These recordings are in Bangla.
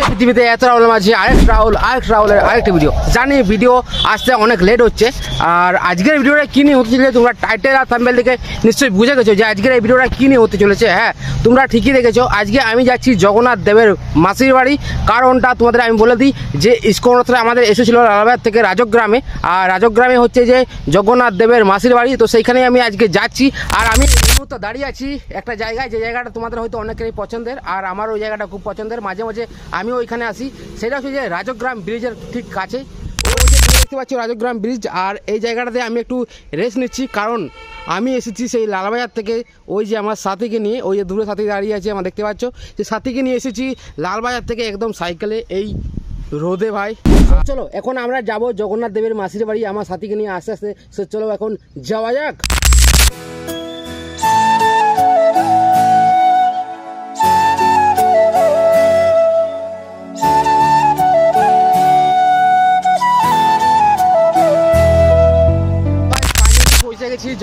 পৃথিবীতে এত রাহুল মাঝে আরেক রাহুলের আরেকটি ভিডিও। জানি ভিডিও আসতে অনেক লেট হচ্ছে, আর আজকের ভিডিওটা কী নিয়ে হতে চলেছে তোমরা টাইটেল আর থাম্বনেল দেখে নিশ্চয়ই বুঝে গেছো যে আজকের এই ভিডিওটা কী নিয়ে হতে চলেছে। হ্যাঁ, তোমরা ঠিকই দেখেছো, আজকে আমি যাচ্ছি জগন্নাথ দেবের মাসির বাড়ি। কারণটা তোমাদের আমি বলে দিই যে ইস্কন রথটা আমাদের এসেছিলো লালবাজার থেকে রাজগ্রামে, আর রাজগ্রামে হচ্ছে যে জগন্নাথ দেবের মাসির বাড়ি। তো সেইখানেই আমি আজকে যাচ্ছি, আর আমি তো দাঁড়িয়ে আছি একটা জায়গায়, যে জায়গাটা তোমাদের হয়তো অনেকেরই পছন্দের, আর আমার ওই জায়গাটা খুব পছন্দের। মাঝে মাঝে আমি ওইখানে আসি, সেটা হচ্ছে যে রাজগ্রাম ব্রিজের ঠিক কাছে। ওই যে দেখতে পাচ্ছি রাজগ্রাম ব্রিজ, আর এই জায়গাটাতে আমি একটু রেস্ট নিচ্ছি, কারণ আমি এসেছি সেই লালবাজার থেকে ওই যে আমার সাথীকে নিয়ে, ওই যে দূরে সাথী দাঁড়িয়ে আছে আমার দেখতে পাচ্ছ, যে সাথীকে নিয়ে এসেছি লালবাজার থেকে একদম সাইকেলে এই রোদে ভাই। চলো এখন আমরা যাব জগন্নাথ দেবের মাসির বাড়ি আমার সাথীকে নিয়ে আস্তে আস্তে। চলো এখন যাওয়া যাক।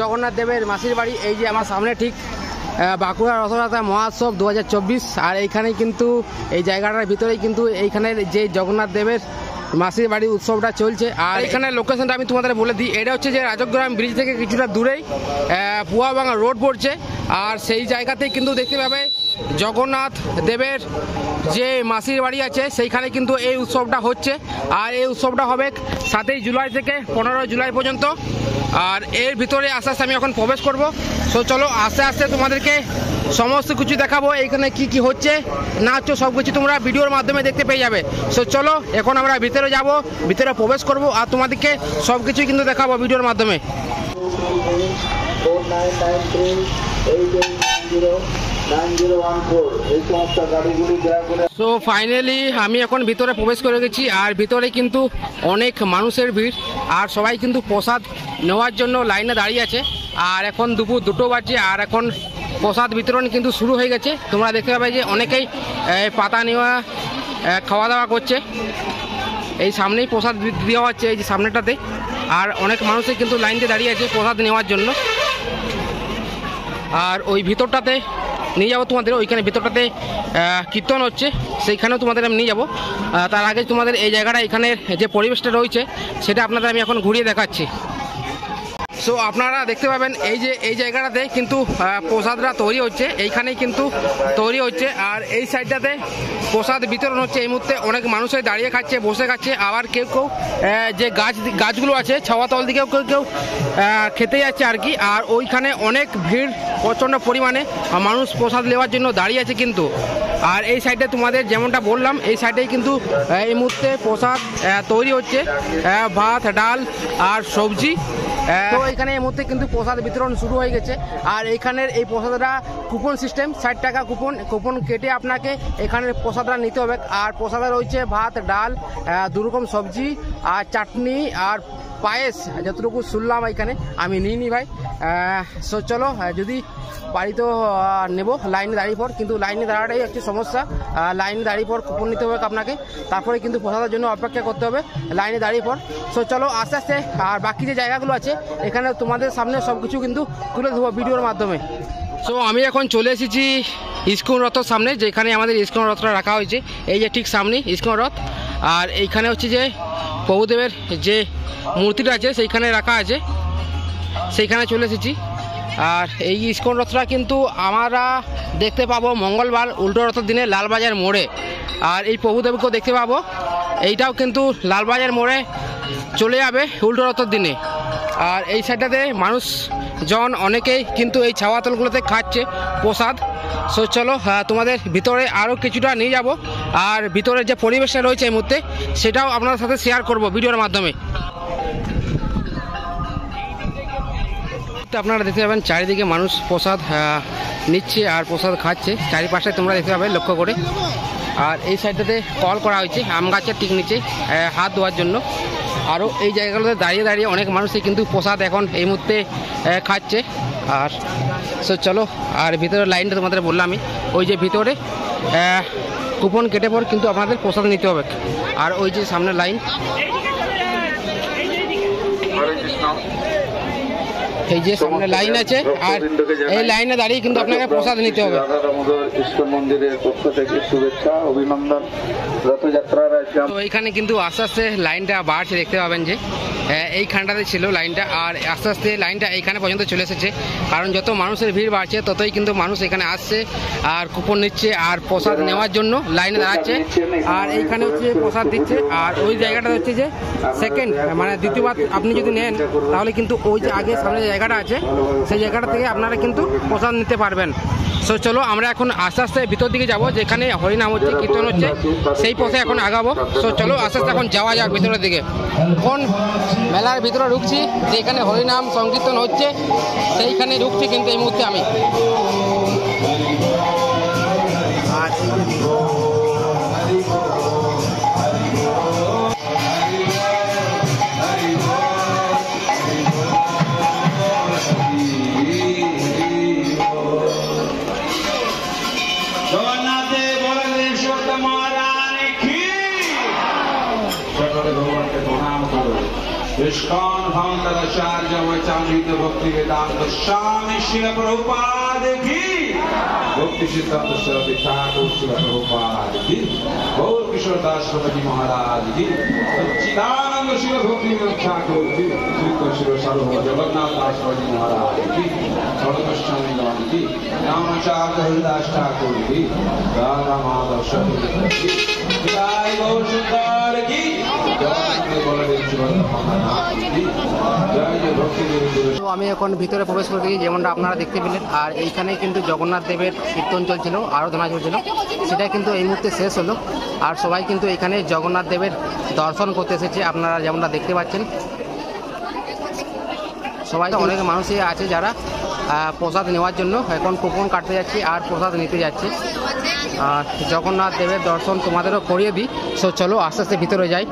জগন্নাথ দেবের মাসির বাড়ি, এই যে আমার সামনে ঠিক বাঁকুড়া রথযাত্রা মহোৎসব 2024, আর এইখানেই কিন্তু এই জায়গাটার ভিতরেই কিন্তু এইখানের যে জগন্নাথ দেবের মাসির বাড়ি উৎসবটা চলছে। আর এখানে লোকেশনটা আমি তোমাদের বলে দিই, এটা হচ্ছে যে রাজগ্রাম ব্রিজ থেকে কিছুটা দূরেই পুয়াবাঙ্গা রোড পড়ছে, আর সেই জায়গাতেই কিন্তু দেখতে পাবে জগন্নাথ দেবের যে মাসির বাড়ি আছে সেইখানে কিন্তু এই উৎসবটা হচ্ছে। আর এই উৎসবটা হবে 7 জুলাই থেকে 15 জুলাই পর্যন্ত। আর এর ভিতরে আস্তে আস্তে আমি এখন প্রবেশ করব। তো চলো আস্তে আস্তে তোমাদেরকে সমস্ত কিছু দেখাবো, এইখানে কি কি হচ্ছে না হচ্ছে সব কিছু তোমরা ভিডিওর মাধ্যমে দেখতে পেয়ে যাবে। তো চলো এখন আমরা ভিতরে যাব, ভিতরে প্রবেশ করব, আর তোমাদেরকে সব কিছুই কিন্তু দেখাবো ভিডিওর মাধ্যমে। সো ফাইনালি আমি এখন ভিতরে প্রবেশ করে গেছি, আর ভিতরে কিন্তু অনেক মানুষের ভিড়, আর সবাই কিন্তু প্রসাদ নেওয়ার জন্য লাইনে দাঁড়িয়ে আছে। আর এখন দুপুর 2টো বাজছে, আর এখন প্রসাদ বিতরণ কিন্তু শুরু হয়ে গেছে। তোমরা দেখতে পাবে যে অনেকেই পাতা নেওয়া খাওয়া দাওয়া করছে, এই সামনেই প্রসাদ দেওয়া হচ্ছে এই যে সামনেটাতে, আর অনেক মানুষই কিন্তু লাইনতে দাঁড়িয়ে আছে প্রসাদ নেওয়ার জন্য। আর ওই ভিতরটাতে নিয়ে যাবো তোমাদের, ওইখানে ভিতরটাতে কীর্তন হচ্ছে, সেইখানেও তোমাদের আমি নিয়ে যাবো। তার আগে তোমাদের এই জায়গাটা এখানের যে পরিবেশটা রয়েছে সেটা আপনাদের আমি এখন ঘুরিয়ে দেখাচ্ছি। সো আপনারা দেখতে পাবেন এই যে এই জায়গাটাতে কিন্তু প্রসাদরা তৈরি হচ্ছে, এইখানেই কিন্তু তৈরি হচ্ছে। আর এই সাইডটাতে প্রসাদ বিতরণ হচ্ছে এই মুহূর্তে। অনেক মানুষই দাঁড়িয়ে খাচ্ছে, বসে খাচ্ছে, আবার কেউ কেউ যে গাছগুলো আছে ছাওয়াতল দিকেও কেউ কেউ খেতে যাচ্ছে আর কি। আর ওইখানে অনেক ভিড়, প্রচণ্ড পরিমাণে মানুষ প্রসাদ নেওয়ার জন্য দাঁড়িয়ে আছে কিন্তু। আর এই সাইডে তোমাদের যেমনটা বললাম, এই সাইডেই কিন্তু এই মুহূর্তে প্রসাদ তৈরি হচ্ছে, ভাত ডাল আর সবজি। তো এখানে এই মুহূর্তে কিন্তু প্রসাদ বিতরণ শুরু হয়ে গেছে। আর এইখানের এই প্রসাদটা কুপন সিস্টেম, 60 টাকা কুপন কেটে আপনাকে এখানের প্রসাদটা নিতে হবে। আর প্রসাদে রয়েছে ভাত ডাল, 2 রকম সবজি আর চাটনি আর পায়েস, যতটুকু শুনলাম এখানে আমি নিইনি ভাই। সো চলো যদি পারি তো নেব লাইনে দাঁড়িয়ে পর, কিন্তু লাইনে দাঁড়াটাই হচ্ছে সমস্যা। লাইনে দাঁড়িয়ে পর কুপন নিতে হবে আপনাকে, তারপরে কিন্তু প্রসাদের জন্য অপেক্ষা করতে হবে লাইনে দাঁড়িয়ে পর। সো চলো আস্তে আস্তে, আর বাকি যে জায়গাগুলো আছে এখানে তোমাদের সামনে সব কিছু কিন্তু তুলে দেবো ভিডিওর মাধ্যমে। সো আমি এখন চলে এসেছি ইস্কন রথের সামনে, যেখানে আমাদের ইস্কন রথটা রাখা হয়েছে, এই যে ঠিক সামনে ইস্কন রথ। আর এইখানে হচ্ছে যে প্রভুদেবের যে মূর্তিটা আছে সেইখানে রাখা আছে, সেইখানে চলে এসেছি। আর এই ইস্কন রথটা কিন্তু আমরা দেখতে পাবো মঙ্গলবার উল্টো রথের দিনে লালবাজার মোড়ে। আর এই প্রভুদেবকেও দেখতে পাবো, এইটাও কিন্তু লালবাজার মোড়ে চলে যাবে উল্টো রথের দিনে। আর এই সাইডটাতে মানুষজন অনেকেই কিন্তু এই ছাওয়াতলগুলোতে খাচ্ছে প্রসাদ। সো চলো তোমাদের ভিতরে আরও কিছুটা নিয়ে যাব, আর ভিতরের যে পরিবেশটা রয়েছে এই মুহূর্তে সেটাও আপনাদের সাথে শেয়ার করব ভিডিওর মাধ্যমে। আপনারা দেখতে পাবেন চারিদিকে মানুষ প্রসাদ নিচ্ছে আর প্রসাদ খাচ্ছে, চারিপাশে তোমরা দেখতে পাবে লক্ষ্য করে। আর এই সাইডটাতে কল করা হয়েছে আম গাছের ঠিক নিচে হাত ধোয়ার জন্য। আরও এই জায়গাগুলোতে দাঁড়িয়ে দাঁড়িয়ে অনেক মানুষই কিন্তু প্রসাদ এখন এই মুহূর্তে খাচ্ছে। আর সো চলো, আর ভিতরে লাইনটা তোমাদের বললাম আমি, ওই যে ভিতরে কুপন কেটে পর কিন্তু আপনাদের প্রসাদ নিতে হবে। আর ওই যে সামনে লাইন, এই যে সামনে লাইন আছে, আর এই লাইনে দাঁড়িয়ে কিন্তু আপনাকে প্রসাদ নিতে হবে। ইস্কন মন্দিরের পক্ষ থেকে শুভেচ্ছা অভিনন্দন। রথযাত্রার তো এইখানে কিন্তু আস্তে আস্তে লাইনটা বাড়ছে, দেখতে পাবেন যে এইখানটাতে ছিল লাইনটা, আর আস্তে আস্তে লাইনটা এইখানে পর্যন্ত চলে এসেছে। কারণ যত মানুষের ভিড় বাড়ছে ততই কিন্তু মানুষ এখানে আসছে আর কুপন নিচ্ছে আর প্রসাদ নেওয়ার জন্য লাইনে দাঁড়াচ্ছে। আর এইখানে হচ্ছে প্রসাদ দিচ্ছে, আর ওই জায়গাটা হচ্ছে যে সেকেন্ড, মানে দ্বিতীয়বার আপনি যদি নেন তাহলে কিন্তু ওই যে আগে সামনে জায়গাটা আছে সেই জায়গাটা থেকে আপনারা কিন্তু প্রসাদ নিতে পারবেন। সো চলো আমরা এখন আস্তে আস্তে ভিতর দিকে যাব, যেখানে হরিনাম হচ্ছে, কীর্তন হচ্ছে, সেই পথে এখন আগাবো। সো চলো আস্তে আস্তে এখন যাওয়া যাক ভিতরের দিকে। এখন মেলার ভিতরে ঢুকছি, যেখানে হরিনাম সংকীর্তন হচ্ছে সেইখানে ঢুকছি কিন্তু এই মুহূর্তে আমি। इस्कॉन फाउंडर आचार्य वैचारिक भक्ति वेदांत स्वामी श्रील प्रभुपाद की भक्ति सिद्धांत सरस्वती ठाकुर श्रील प्रभुपाद की गौर किशोर दास जी महाराज की सच्चिदानंद श्रील भक्ति विनोद ठाकुर की श्री कृष्ण सर्व जगन्नाथ दास जी महाराज की सर्वस्वामी की रामाचार्य हरिदास ठाकुर की राधा माधव शक्ति की जय गौर सुंदर की তো আমি এখন ভিতরে প্রবেশ করে দিই, যেমনটা আপনারা দেখতে পেলেন। আর এইখানে কিন্তু জগন্নাথ দেবের কীর্তন চলছিল, আরাধনা চলছিল, সেটা কিন্তু এই মুহূর্তে শেষ হলো। আর সবাই কিন্তু এখানে জগন্নাথ দেবের দর্শন করতে এসেছে, আপনারা যেমনটা দেখতে পাচ্ছেন। সবাই অনেক মানুষই আছে যারা প্রসাদ নেওয়ার জন্য এখন কুপন কাটতে যাচ্ছে আর প্রসাদ নিতে যাচ্ছে। আর জগন্নাথ দেবের দর্শন তোমাদেরও করিয়ে দিই। সো চলো আস্তে আস্তে ভিতরে যাই।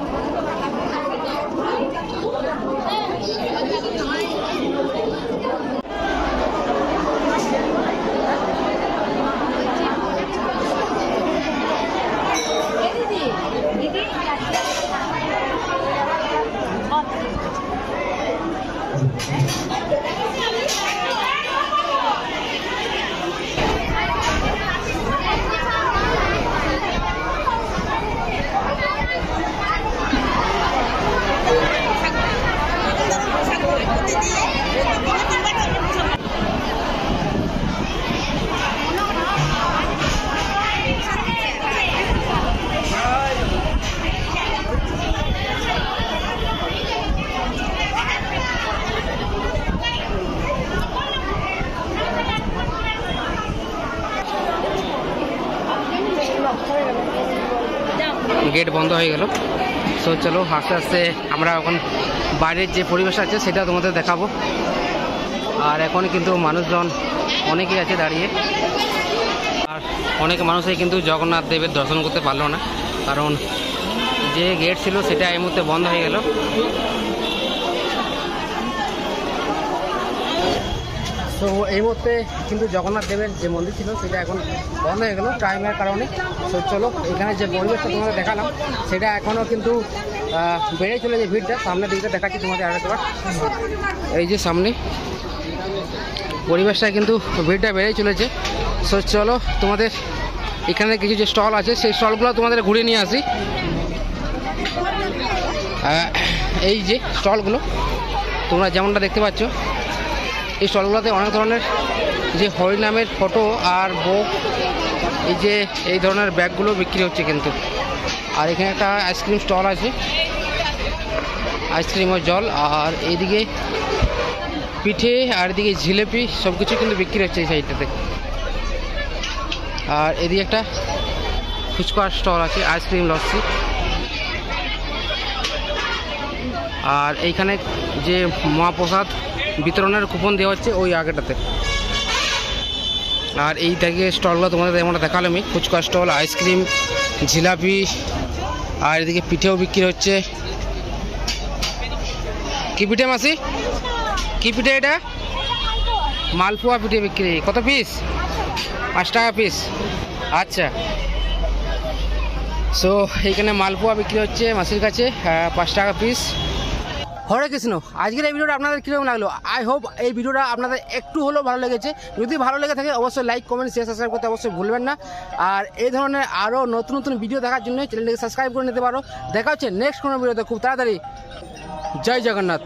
গেট বন্ধ হয়ে গেল। সো চলো আস্তে আস্তে আমরা এখন বাইরের যে পরিবেশ আছে সেটা তোমাদের দেখাবো। আর এখন কিন্তু মানুষজন অনেকেই আছে দাঁড়িয়ে, আর অনেক মানুষই কিন্তু জগন্নাথ দেবের দর্শন করতে পারলো না, কারণ যে গেট ছিল সেটা এই মুহূর্তে বন্ধ হয়ে গেল। তো এই মুহূর্তে কিন্তু জগন্নাথ দেবের যে মন্দির ছিল সেটা এখন বন্ধ হয়ে গেল টাইমের কারণে। তো চলো এখানে যে পরিবেশটা তোমাদের দেখালাম সেটা এখনও কিন্তু বেড়ে চলে, যে ভিড়টা সামনের দিকটা দেখাচ্ছি তোমাদের আরেকবার। এই যে সামনে পরিবেশটা কিন্তু ভিড়টা বেড়েই চলেছে। সো চলো তোমাদের এখানে কিছু যে স্টল আছে সেই স্টলগুলো তোমাদের ঘুরে নিয়ে আসি। এই যে স্টলগুলো তোমরা যেমনটা দেখতে পাচ্ছ, এই স্টলগুলোতে অনেক ধরনের যে হরিনামের ফটো আর বুক, এই ধরনের ব্যাগগুলো বিক্রি হচ্ছে কিন্তু। আর এখানে একটা আইসক্রিম স্টল আছে, আইসক্রিম ও জল, আর এইদিকে পিঠে আর এদিকে জিলেপি সব কিছু কিন্তু বিক্রি হচ্ছে এই সাইডটাতে। আর এদিকে একটা ফুচকার স্টল আছে, আইসক্রিম লস্যি। আর এইখানে যে মহাপ্রসাদ বিতরণের কুপন দেওয়া হচ্ছে ওই আগেটাতে। আর এই থেকে স্টলগুলো তোমাদের যেমনটা দেখালাম, আমি ফুচকা স্টল, আইসক্রিম, জিলাপি, আর এদিকে পিঠেও বিক্রি হচ্ছে। কি পিঠে মাসি, কি পিঠে এটা? মালপোয়া পিঠে বিক্রি। কত পিস? 5 টাকা পিস। আচ্ছা, সো এইখানে মালপোয়া বিক্রি হচ্ছে মাসির কাছে 5 টাকা পিস। হরে কৃষ্ণ। আজকের এই ভিডিওটা আপনাদের কীরকম লাগলো? আই হোপ এই ভিডিওটা আপনাদের একটু হলেও ভালো লেগেছে। যদি ভালো লেগে থাকে অবশ্যই লাইক, কমেন্ট, শেয়ার, সাবস্ক্রাইব করতে অবশ্যই ভুলবেন না। আর এই ধরনের আরও নতুন নতুন ভিডিও দেখার জন্য চ্যানেলটিকে সাবস্ক্রাইব করে নিতে পারো। দেখা হচ্ছে নেক্সট কোনো ভিডিওতে খুব তাড়াতাড়ি। জয় জগন্নাথ।